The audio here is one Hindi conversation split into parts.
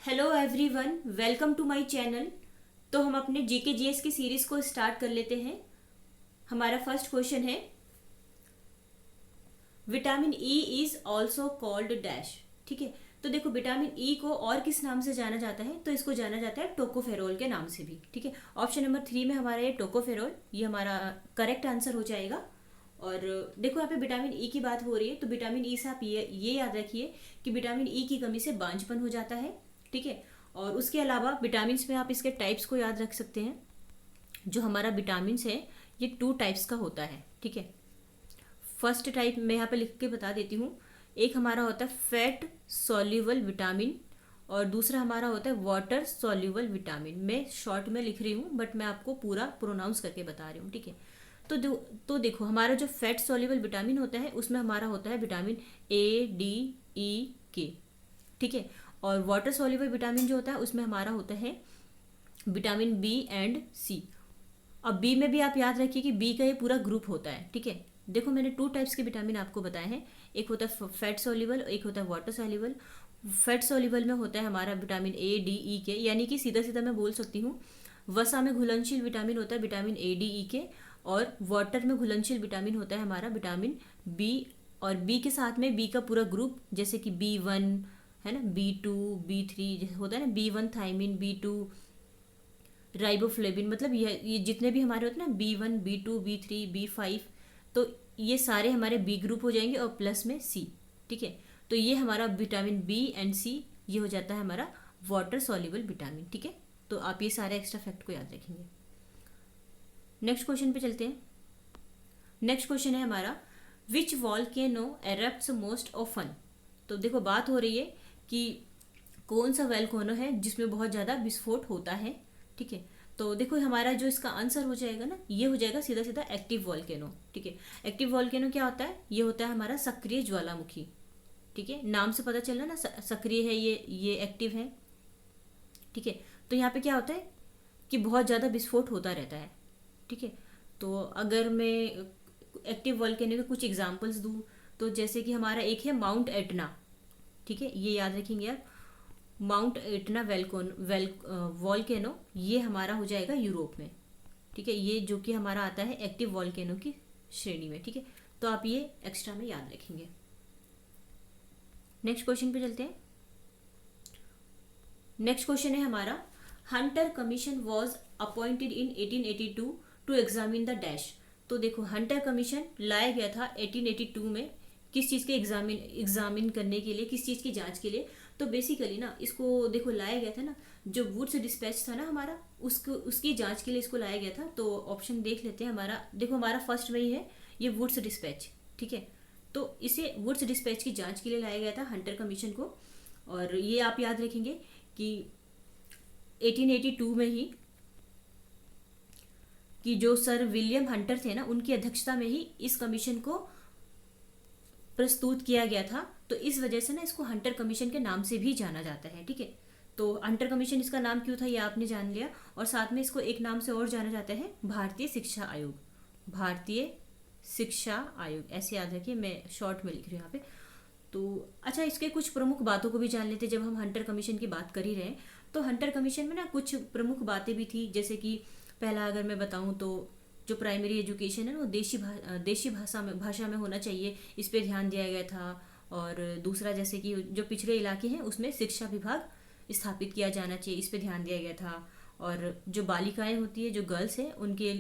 Hello everyone, welcome to my channel. तो हम अपने जीके जीएस की सीरीज को स्टार्ट कर लेते हैं। हमारा फर्स्ट क्वेश्चन है, vitamin E is also called dash. ठीक है, तो देखो विटामिन ई को और किस नाम से जाना जाता है, तो इसको जाना जाता है टोकोफेरोल के नाम से भी। ठीक है, ऑप्शन नंबर 3 में हमारा ये टोकोफेरोल, ये हमारा करेक्ट आंसर हो जाएगा। और देखो यहाँ पे विटामिन ई की बात हो रही है, तो विटामिन ई से आप ये याद रखिए कि विटामिन ई की कमी से बांझपन हो जाता है। ठीक है, और उसके अलावा विटामिन में आप इसके टाइप्स को याद रख सकते हैं। जो हमारा विटामिन है ये 2 टाइप्स का होता है। ठीक है, फर्स्ट टाइप मैं यहाँ पे लिख के बता देती हूँ। एक हमारा होता है फैट सॉल्युबल विटामिन और दूसरा हमारा होता है वाटर सॉल्युबल विटामिन। मैं शॉर्ट में लिख रही हूँ बट मैं आपको पूरा प्रोनाउंस करके बता रही हूँ। ठीक है, तो देखो हमारा जो फैट सॉल्युबल विटामिन होता है उसमें हमारा होता है विटामिन ए डी ई के। ठीक है, और वाटर सॉल्युबल विटामिन जो होता है उसमें हमारा होता है विटामिन बी एंड सी। अब बी में भी आप याद रखिए कि बी का ये पूरा ग्रुप होता है। ठीक है, देखो मैंने 2 टाइप्स के विटामिन आपको बताए हैं, एक होता है फैट सॉल्युबल, एक होता है वाटर सॉल्युबल। फैट सॉल्युबल में होता है हमारा विटामिन ए डी ई के, यानी कि सीधा सीधा मैं बोल सकती हूँ वसा में घुलनशील विटामिन होता है विटामिन ए डी ई के, और वाटर में घुलनशील विटामिन होता है हमारा विटामिन बी। और बी के साथ में बी का पूरा ग्रुप, जैसे कि B1 है ना, B2 B3 होता है ना, B1 थायमिन, B2 राइबोफ्लेविन, मतलब ये जितने भी हमारे होते हैं ना, B1 B2 B3 B5, तो ये सारे हमारे बी ग्रुप हो जाएंगे और प्लस में सी। ठीक है, तो ये हमारा विटामिन बी एंड सी ये हो जाता है हमारा वाटर सॉल्युबल विटामिन। ठीक है, तो आप ये सारे एक्स्ट्रा फैक्ट को याद रखेंगे। नेक्स्ट क्वेश्चन पे चलते हैं। नेक्स्ट क्वेश्चन है हमारा, विच वॉल्केनो एरप्ट्स मोस्ट ऑफन। तो देखो बात हो रही है कि कौन सा वॉल्केनो है जिसमें बहुत ज़्यादा विस्फोट होता है। ठीक है, तो देखो हमारा जो इसका आंसर हो जाएगा ना, ये हो जाएगा सीधा सीधा एक्टिव वॉल्केनो। ठीक है, एक्टिव वॉल्केनो क्या होता है, ये होता है हमारा सक्रिय ज्वालामुखी। ठीक है, नाम से पता चल रहा है ना, सक्रिय है ये एक्टिव है। ठीक है, तो यहाँ पे क्या होता है कि बहुत ज़्यादा विस्फोट होता रहता है। ठीक है, तो अगर मैं एक्टिव वॉल्केनो के कुछ एग्जांपल्स दूँ, तो जैसे कि हमारा एक है माउंट एटना। ठीक है, ये याद रखेंगे आप, माउंट एटना वॉल्केनो, ये हमारा हो जाएगा यूरोप में। ठीक है, ये जो कि हमारा आता है एक्टिव वॉल्केनो की श्रेणी में। ठीक है, तो आप ये एक्स्ट्रा में याद रखेंगे। नेक्स्ट क्वेश्चन पे चलते हैं। नेक्स्ट क्वेश्चन है हमारा, Hunter commission was appointed in 1882 to examine the dash. तो देखो हंटर कमीशन लाया गया था 1882 में किस चीज़ के एग्जामिन करने के लिए, किस चीज़ की जांच के लिए। तो बेसिकली ना इसको देखो लाया गया था ना, जो वुड्स डिस्पैच था ना हमारा, उसकी जांच के लिए इसको लाया गया था। तो ऑप्शन देख लेते हैं हमारा, देखो हमारा फर्स्ट में ही है ये वुड्स डिस्पैच। ठीक है, तो इसे वुड्स डिस्पैच की जांच के लिए लाया गया था हंटर कमीशन को। और ये आप याद रखेंगे कि 1882 में ही कि जो सर विलियम हंटर थे ना, उनकी अध्यक्षता में ही इस कमीशन को प्रस्तुत किया गया था। तो इस वजह से ना इसको हंटर कमीशन के नाम से भी जाना जाता है। ठीक है, तो हंटर कमीशन इसका नाम क्यों था ये आपने जान लिया, और साथ में इसको एक नाम से और जाना जाता है, भारतीय शिक्षा आयोग। भारतीय शिक्षा आयोग ऐसे याद रखिए, मैं शॉर्ट में लिख रही हूँ यहाँ पे। तो अच्छा, इसके कुछ प्रमुख बातों को भी जान लेते हैं। जब हम हंटर कमीशन की बात कर ही रहे हैं, तो हंटर कमीशन में ना कुछ प्रमुख बातें भी थी। जैसे कि पहला अगर मैं बताऊं तो जो प्राइमरी एजुकेशन है ना वो देशी भाषा में होना चाहिए, इस पे ध्यान दिया गया था। और दूसरा जैसे कि जो पिछड़े इलाके हैं उसमें शिक्षा विभाग स्थापित किया जाना चाहिए, इस पे ध्यान दिया गया था। और जो बालिकाएं होती है, जो गर्ल्स हैं, उनके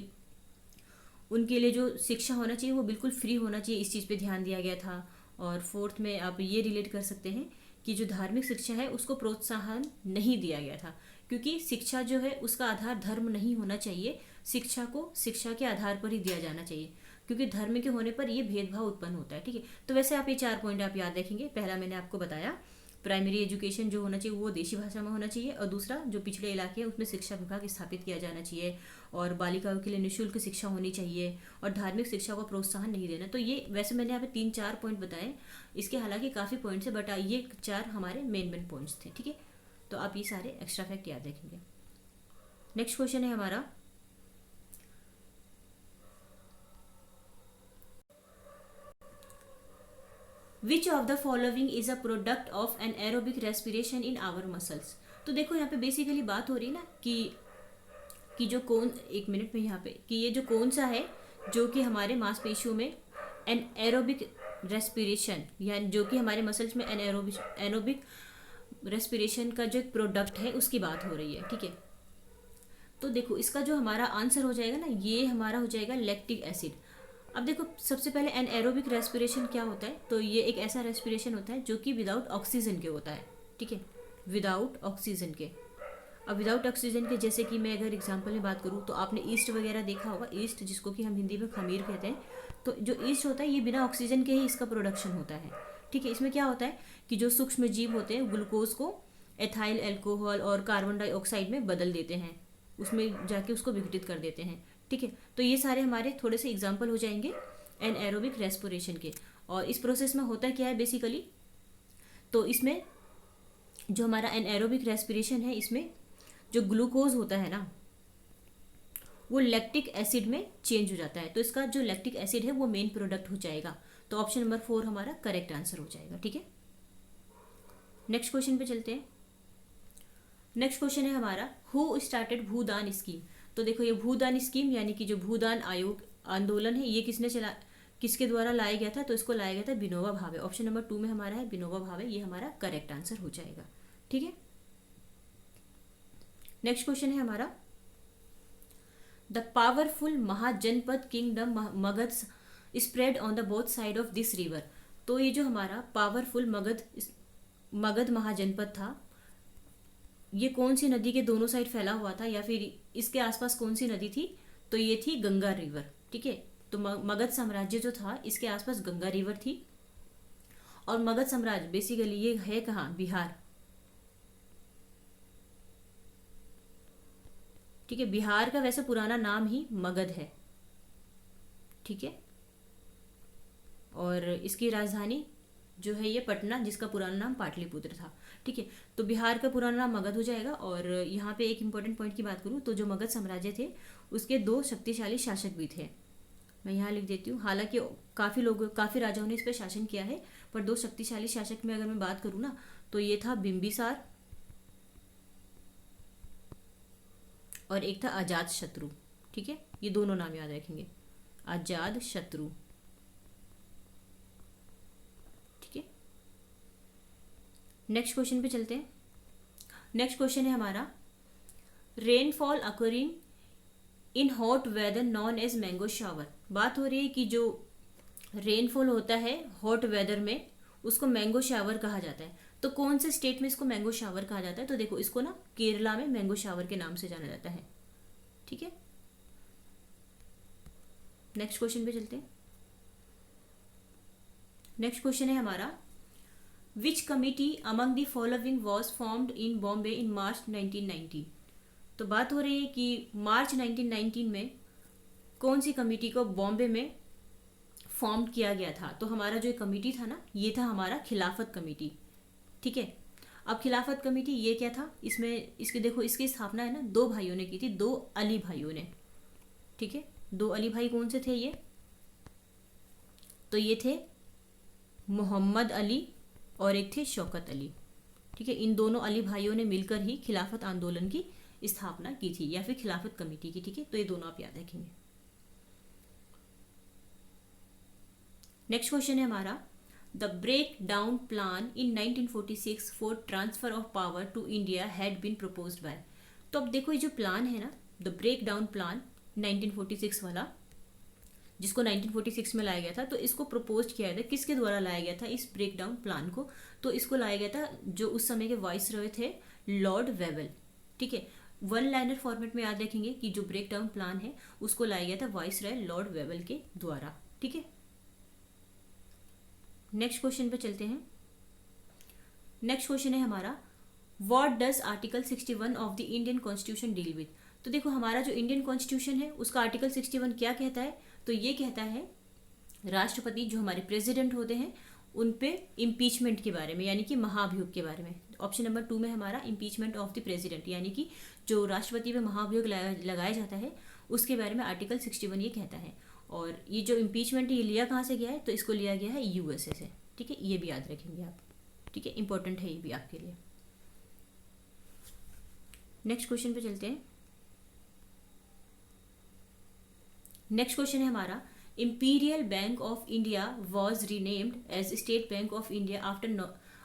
लिए जो शिक्षा होना चाहिए वो बिल्कुल फ्री होना चाहिए, इस चीज़ पे ध्यान दिया गया था। और फोर्थ में आप ये रिलेट कर सकते हैं कि जो धार्मिक शिक्षा है उसको प्रोत्साहन नहीं दिया गया था, क्योंकि शिक्षा जो है उसका आधार धर्म नहीं होना चाहिए, शिक्षा को शिक्षा के आधार पर ही दिया जाना चाहिए, क्योंकि धर्म के होने पर ये भेदभाव उत्पन्न होता है। ठीक है, तो वैसे आप ये 4 पॉइंट आप याद रखेंगे। पहला मैंने आपको बताया, प्राइमरी एजुकेशन जो होना चाहिए वो देशी भाषा में होना चाहिए, और दूसरा जो पिछड़े इलाके हैं उसमें शिक्षा विभाग स्थापित किया जाना चाहिए, और बालिकाओं के लिए निःशुल्क शिक्षा होनी चाहिए, और धार्मिक शिक्षा को प्रोत्साहन नहीं देना। तो ये वैसे मैंने यहाँ पे 3-4 पॉइंट बताए, इसके हालांकि काफ़ी पॉइंट्स है बट ये 4 हमारे मेन पॉइंट्स थे। ठीक है, तो आप ये सारे एक्स्ट्रा फैक्ट याद रखेंगे। नेक्स्ट क्वेश्चन है हमारा, which of the following is a product of anaerobic respiration in our muscles. तो देखो यहाँ पे बेसिकली बात हो रही है ना कि जो कौन, एक मिनट में यहाँ पे, कि ये जो कौन सा है जो कि हमारे मांसपेशियों में एनएरोबिक रेस्पिरेशन, यानी जो कि हमारे मसल्स में एनोबिक रेस्पिरेशन का जो एक प्रोडक्ट है उसकी बात हो रही है, ठीक है। तो देखो इसका जो हमारा आंसर हो जाएगा ना, ये हमारा हो जाएगा लैक्टिक एसिड। अब देखो सबसे पहले एनएरोबिक रेस्पिरेशन क्या होता है, तो ये एक ऐसा रेस्पिरेशन होता है जो कि विदाउट ऑक्सीजन के होता है, ठीक है, विदाउट ऑक्सीजन के। अब विदाउट ऑक्सीजन के, जैसे कि मैं अगर एग्जांपल में बात करूँ तो आपने ईस्ट वगैरह देखा होगा, ईस्ट जिसको कि हम हिंदी में खमीर कहते हैं। तो जो ईस्ट होता है ये बिना ऑक्सीजन के ही इसका प्रोडक्शन होता है, ठीक है। इसमें क्या होता है कि जो सूक्ष्म जीव होते हैं ग्लूकोज को एथाइल अल्कोहल और कार्बन डाइऑक्साइड में बदल देते हैं, उसमें जाके उसको विघटित कर देते हैं, ठीक है। तो ये सारे हमारे थोड़े से एग्जाम्पल हो जाएंगे एनएरोबिक रेस्पिरेशन के। और इस प्रोसेस में होता क्या है बेसिकली, तो इसमें जो हमारा एनएरोबिक रेस्पिरेशन है, इसमें जो ग्लूकोज होता है ना वो लैक्टिक एसिड में चेंज हो जाता है। तो इसका जो लैक्टिक एसिड है वो मेन प्रोडक्ट हो जाएगा। तो ऑप्शन नंबर 4 हमारा करेक्ट आंसर हो जाएगा, ठीक है। नेक्स्ट क्वेश्चन पे चलते हैं। नेक्स्ट क्वेश्चन है हमारा, हु स्टार्टेड भूदान स्कीम। तो देखो ये भूदान स्कीम यानी कि जो भूदान आयोग आंदोलन है ये किसके द्वारा लाया गया था, तो इसको लाया गया था विनोबा भावे। ऑप्शन नंबर 2 में हमारा है विनोबा भावे, ये हमारा करेक्ट आंसर हो जाएगा, ठीक है। नेक्स्ट क्वेश्चन है हमारा, the powerful Mahajanapada kingdom Magadha spread on the both side of this river. तो ये जो हमारा पावरफुल मगध महाजनपद था, ये कौन सी नदी के दोनों साइड फैला हुआ था, या फिर इसके आसपास कौन सी नदी थी, तो ये थी गंगा रिवर, ठीक है। तो मगध साम्राज्य जो था इसके आसपास गंगा रिवर थी। और मगध साम्राज्य बेसिकली ये है कहाँ, बिहार, ठीक है। बिहार का वैसे पुराना नाम ही मगध है, ठीक है। और इसकी राजधानी जो है ये पटना, जिसका पुराना नाम पाटलिपुत्र था, ठीक है। तो बिहार का पुराना नाम मगध हो जाएगा। और यहाँ पे एक इंपॉर्टेंट पॉइंट की बात करूँ तो जो मगध साम्राज्य थे उसके 2 शक्तिशाली शासक भी थे। मैं यहाँ लिख देती हूँ, हालांकि काफ़ी राजाओं ने इस पर शासन किया है, पर 2 शक्तिशाली शासक में अगर मैं बात करूँ ना तो ये था बिंबिसार और एक था अजात शत्रु, ठीक है। ये दोनों नाम याद रखेंगे, अजात शत्रु, ठीक है। नेक्स्ट क्वेश्चन पे चलते हैं। नेक्स्ट क्वेश्चन है हमारा, rainfall occurring in hot weather known as mango shower. बात हो रही है कि जो रेनफॉल होता है हॉट वेदर में उसको मैंगो शावर कहा जाता है। तो कौन से स्टेट में इसको मैंगो शावर कहा जाता है, तो देखो इसको ना केरला में मैंगो शावर के नाम से जाना जाता है, ठीक है। नेक्स्ट क्वेश्चन पे चलते हैं। नेक्स्ट क्वेश्चन है हमारा, which committee among the following was formed in Bombay in March 1919। तो बात हो रही है कि मार्च 1919 में कौन सी कमेटी को बॉम्बे में फॉर्म किया गया था। तो हमारा जो कमेटी था ना ये था हमारा खिलाफत कमेटी, ठीक है। अब खिलाफत कमेटी ये क्या था, इसमें इसके देखो इसकी स्थापना है ना 2 भाइयों ने की थी, 2 अली भाइयों ने, ठीक है। 2 अली भाई कौन से थे ये, तो ये थे मोहम्मद अली और एक थे शौकत अली, ठीक है। इन दोनों अली भाइयों ने मिलकर ही खिलाफत आंदोलन की स्थापना की थी, या फिर खिलाफत कमेटी की, ठीक है। तो ये दोनों आप याद रखेंगे। नेक्स्ट क्वेश्चन है हमारा, the break down plan in 1946 for transfer of power to India had been proposed by. तो अब देखो ये जो प्लान है ना, द ब्रेक डाउन प्लान 1946 वाला, जिसको 1946 में लाया गया था, तो इसको प्रपोज किया गया था, किसके द्वारा लाया गया था इस ब्रेक डाउन प्लान को, तो इसको लाया गया था जो उस समय के वाइसरॉय थे लॉर्ड वेवल, ठीक है। 1 लाइनर फॉर्मेट में याद रखेंगे कि जो ब्रेक डाउन प्लान है उसको लाया गया था वाइसरॉय लॉर्ड वेवल के द्वारा, ठीक है। नेक्स्ट क्वेश्चन पे चलते हैं। नेक्स्ट क्वेश्चन है हमारा, what does article 61 of the Indian constitution deal with. तो देखो हमारा जो इंडियन कॉन्स्टिट्यूशन है उसका आर्टिकल 61 क्या कहता है, तो ये कहता है राष्ट्रपति जो हमारे प्रेसिडेंट होते हैं उन पे इम्पीचमेंट के बारे में, यानी कि महाभियोग के बारे में। ऑप्शन नंबर 2 में हमारा इम्पीचमेंट ऑफ द प्रेसिडेंट, यानी कि जो राष्ट्रपति पे महाभियोग लगाया जाता है उसके बारे में आर्टिकल 61 ये कहता है। और ये जो इम्पीचमेंट ये लिया कहाँ से गया है, तो इसको लिया गया है यूएसए से, ठीक है। ये भी याद रखेंगे आप, ठीक है, इंपॉर्टेंट है ये भी आपके लिए। नेक्स्ट क्वेश्चन पे चलते हैं। नेक्स्ट क्वेश्चन है हमारा, Imperial Bank of India was renamed as State Bank of India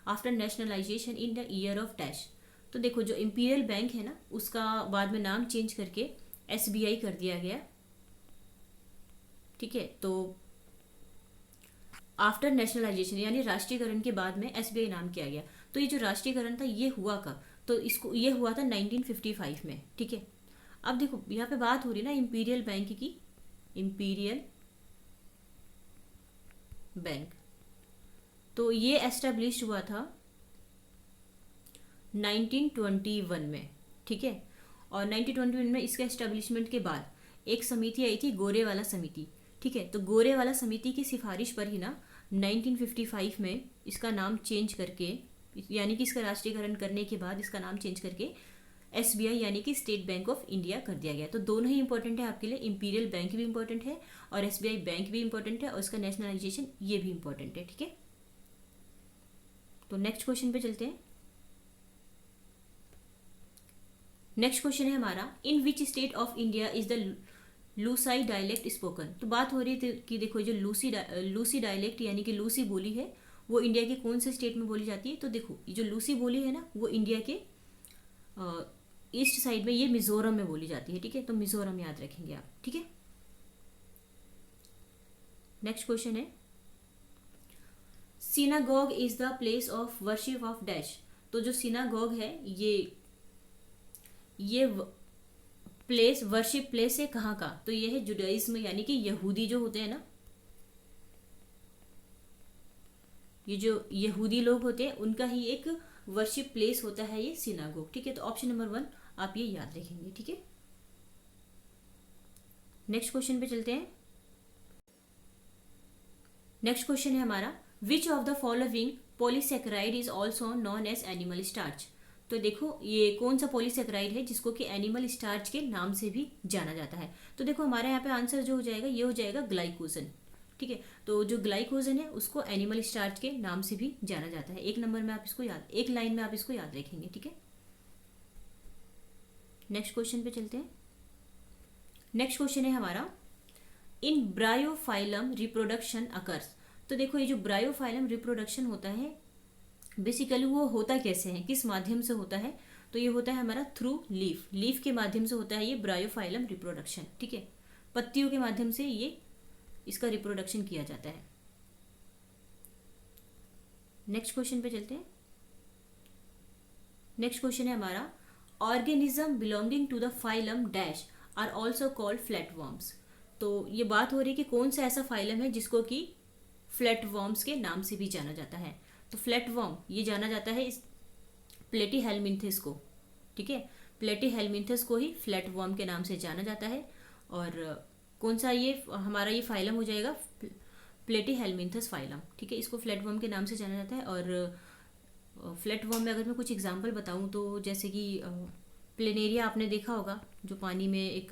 after nationalisation in the year of dash. तो देखो जो इंपीरियल बैंक है ना, उसका बाद में नाम चेंज करके एसबीआई कर दिया गया। ठीक है, तो आफ्टर नेशनलाइजेशन यानी राष्ट्रीयकरण के बाद में एसबीआई नाम किया गया। तो ये जो राष्ट्रीयकरण था ये हुआ कब? तो इसको ये हुआ था 1955 में। ठीक है, अब देखो यहाँ पे बात हो रही है ना इंपीरियल बैंक की, इंपीरियल बैंक, तो ये एस्टेब्लिश हुआ था 1921 में। ठीक है, और 1921 में इसके एस्टेब्लिशमेंट के बाद एक समिति आई थी, गोरेवाला समिति। ठीक है, तो गोरेवाला समिति की सिफारिश पर ही ना 1955 में इसका नाम चेंज करके, यानी कि इसका राष्ट्रीयकरण करने के बाद इसका नाम चेंज करके एसबीआई यानी कि स्टेट बैंक ऑफ इंडिया कर दिया गया। तो दोनों ही इंपॉर्टेंट है आपके लिए, इंपीरियल बैंक भी इंपॉर्टेंट है और एसबीआई बैंक भी इंपॉर्टेंट है और इसका नेशनलाइजेशन ये भी इंपॉर्टेंट है। ठीक है, तो नेक्स्ट क्वेश्चन पे चलते हैं। नेक्स्ट क्वेश्चन है हमारा, in which state of India is the Lushai dialect spoken. तो बात हो रही थी कि देखो जो लूसी डायलेक्ट यानी कि लूसी बोली है वो इंडिया के कौन से स्टेट में बोली जाती है। तो देखो ये जो लूसी बोली है ना वो इंडिया के ईस्ट साइड में, ये मिजोरम में बोली जाती है। ठीक है, तो मिजोरम याद रखेंगे आप। ठीक है, नेक्स्ट क्वेश्चन है, synagogue is the place of worship of dash. तो जो सिनागॉग है ये प्लेस, वर्शिप प्लेस है कहाँ का? तो ये है जुडाइज्म यानी कि यहूदी जो होते हैं ना, ये जो यहूदी लोग होते हैं उनका ही एक वर्शिप प्लेस होता है ये सिनागोग। ठीक है, तो ऑप्शन नंबर 1 आप ये याद रखेंगे। ठीक है, नेक्स्ट क्वेश्चन पे चलते हैं। नेक्स्ट क्वेश्चन है हमारा, which of the following polysaccharide is also known as animal starch. तो देखो ये कौन सा पॉलीसेकेराइड है जिसको कि एनिमल स्टार्च के नाम से भी जाना जाता है। तो देखो हमारे यहाँ पे आंसर जो हो जाएगा ये हो जाएगा ग्लाइकोजन। ठीक है, तो जो ग्लाइकोजन है उसको एनिमल स्टार्च के नाम से भी जाना जाता है। एक नंबर में आप इसको याद, एक लाइन में आप इसको याद रखेंगे। ठीक है, नेक्स्ट क्वेश्चन पे चलते हैं। नेक्स्ट क्वेश्चन है हमारा, इन ब्रायोफाइलम रिप्रोडक्शन अकर्स। तो देखो ये जो ब्रायोफाइलम रिप्रोडक्शन होता है बेसिकली वो होता कैसे है, किस माध्यम से होता है? तो ये होता है हमारा थ्रू लीफ के माध्यम से होता है ये ब्रायोफाइलम रिप्रोडक्शन। ठीक है, पत्तियों के माध्यम से ये इसका रिप्रोडक्शन किया जाता है। नेक्स्ट क्वेश्चन पे चलते हैं। नेक्स्ट क्वेश्चन है हमारा, organism belonging to the phylum dash are also called flatworms. तो ये बात हो रही है कि कौन सा ऐसा फाइलम है जिसको कि फ्लैटवर्म्स के नाम से भी जाना जाता है। तो फ्लैटवर्म ये जाना जाता है इस प्लेटीहेल्मिन्थस को। ठीक है, प्लेटीहेल्मिन्थस को ही फ्लैटवर्म के नाम से जाना जाता है। और कौन सा ये हमारा ये फाइलम हो जाएगा, प्लेटीहेल्मिन्थस फाइलम। ठीक है, इसको फ्लैटवर्म के नाम से जाना जाता है। और फ्लैटवर्म में अगर मैं कुछ एग्जांपल बताऊं तो जैसे कि प्लेनेरिया आपने देखा होगा, जो पानी में एक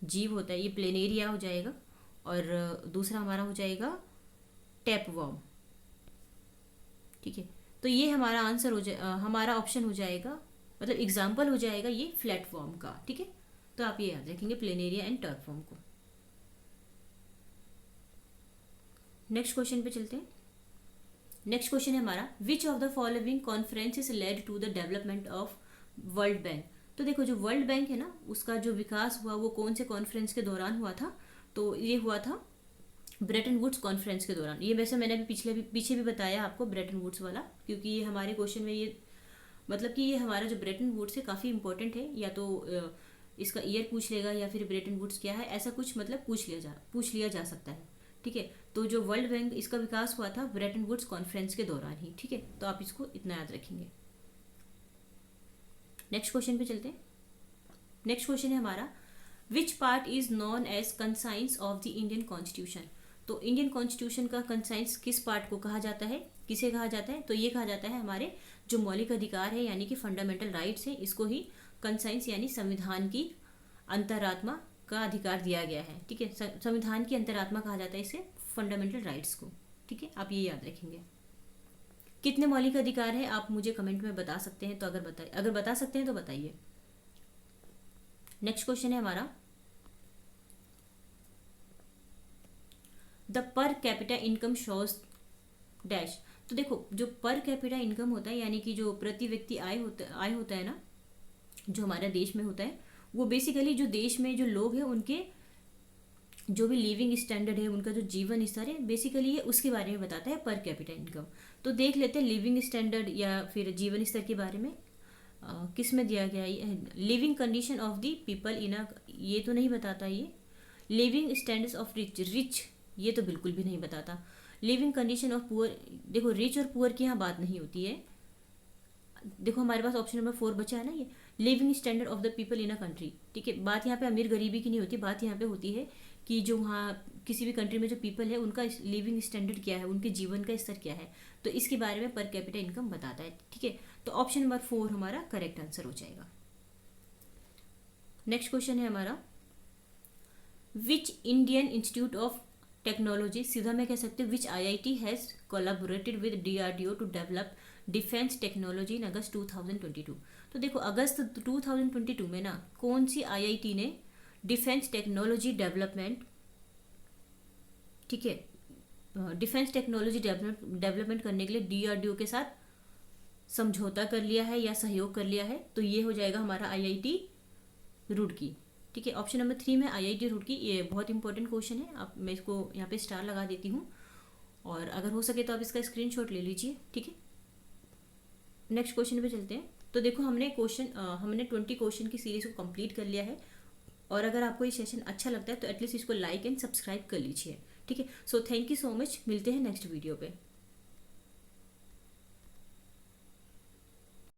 जीव होता है, ये प्लेनेरिया हो जाएगा। और दूसरा हमारा हो जाएगा टैपवर्म। ठीक है, तो ये हमारा आंसर हो हमारा ऑप्शन हो जाएगा, मतलब एग्जाम्पल हो जाएगा ये फ्लैटवर्म का। ठीक है, तो आप ये याद रखेंगे प्लेनेरिया एंड टैपवर्म को। नेक्स्ट क्वेश्चन पे चलते हैं। नेक्स्ट क्वेश्चन है हमारा, which of the following conferences led to the development of World Bank. तो देखो जो वर्ल्ड बैंक है ना उसका जो विकास हुआ वो कौन से कॉन्फ्रेंस के दौरान हुआ था? तो ये हुआ था ब्रेटन वुड्स कॉन्फ्रेंस के दौरान। ये वैसे मैंने भी पीछे भी बताया आपको ब्रेटन वुड्स वाला, क्योंकि ये हमारे क्वेश्चन में ये मतलब कि ये हमारा जो ब्रेटन वुड्स है काफ़ी इंपॉर्टेंट है। या तो इसका ईयर पूछ लेगा या फिर ब्रेटन वुड्स क्या है ऐसा कुछ मतलब पूछ लिया जा सकता है। ठीक है, तो जो वर्ल्ड बैंक इसका विकास हुआ था ब्रेटन वुड्स कॉन्फ्रेंस के दौरान ही। ठीक है, तो आप इसको इतना याद रखेंगे। नेक्स्ट क्वेश्चन पे चलते हैं। नेक्स्ट क्वेश्चन है हमारा, which part is known as conscience of the Indian constitution. तो इंडियन कॉन्स्टिट्यूशन का कंसाइंस किस पार्ट को कहा जाता है, किसे कहा जाता है? तो ये कहा जाता है हमारे जो मौलिक अधिकार है यानी कि फंडामेंटल राइट्स है, इसको ही कंसाइंस यानी संविधान की अंतरात्मा का अधिकार दिया गया है। ठीक है, संविधान की अंतरात्मा कहा जाता है इसे फंडामेंटल राइट्स को। ठीक है, आप ये याद रखेंगे। कितने मौलिक अधिकार है आप मुझे कमेंट में बता सकते हैं, तो अगर बता सकते हैं तो बताइए। नेक्स्ट क्वेश्चन है हमारा, the per capita income shows dash. तो देखो जो पर कैपिटा इनकम होता है यानी कि जो प्रति व्यक्ति आय होता है ना, जो हमारे देश में होता है, वो बेसिकली जो देश में जो लोग हैं उनके जो भी लिविंग स्टैंडर्ड है, उनका जो जीवन स्तर है, बेसिकली ये उसके बारे में बताता है पर कैपिटा इनकम। तो देख लेते हैं लिविंग स्टैंडर्ड या फिर जीवन स्तर के बारे में किस में दिया गया है। Living condition of the people in a, ये तो नहीं बताता ये। लिविंग स्टैंडर्ड्स ऑफ रिच, ये तो बिल्कुल भी नहीं बताता। लिविंग कंडीशन ऑफ पुअर, देखो रिच और पुअर की यहाँ बात नहीं होती है। देखो हमारे पास ऑप्शन नंबर 4 बचा है ना, ये living standard of the people in a country. ठीक है, बात यहाँ पे अमीर गरीबी की नहीं होती, बात यहाँ पे होती है कि जो वहाँ किसी भी कंट्री में जो पीपल है उनका लिविंग स्टैंडर्ड क्या है, उनके जीवन का स्तर क्या है, तो इसके बारे में पर कैपिटा इनकम बताता है। ठीक है, तो ऑप्शन नंबर 4 हमारा करेक्ट आंसर हो जाएगा। नेक्स्ट क्वेश्चन है हमारा, which Indian institute of technology, सीधा मैं कह सकते हैं which IIT has collaborated with DRDO to develop defence technology in August 2022। तो देखो अगस्त 2022 में ना कौन सी IIT ने डिफेंस टेक्नोलॉजी डेवलपमेंट, ठीक है, डिफेंस टेक्नोलॉजी डेवलपमेंट करने के लिए DRDO के साथ समझौता कर लिया है या सहयोग कर लिया है, तो ये हो जाएगा हमारा IIT रुड़की। ठीक है, ऑप्शन नंबर 3 में IIT रुड़की, ये बहुत इंपॉर्टेंट क्वेश्चन है। आप, मैं इसको यहाँ पे स्टार लगा देती हूँ, और अगर हो सके तो आप इसका स्क्रीनशॉट ले लीजिए। ठीक है, नेक्स्ट क्वेश्चन पे चलते हैं। तो देखो हमने 20 क्वेश्चन की सीरीज को कंप्लीट कर लिया है, और अगर आपको ये सेशन अच्छा लगता है तो एटलीस्ट इसको लाइक एंड सब्सक्राइब कर लीजिए। ठीक है, so thank you so much, मिलते हैं नेक्स्ट वीडियो पे।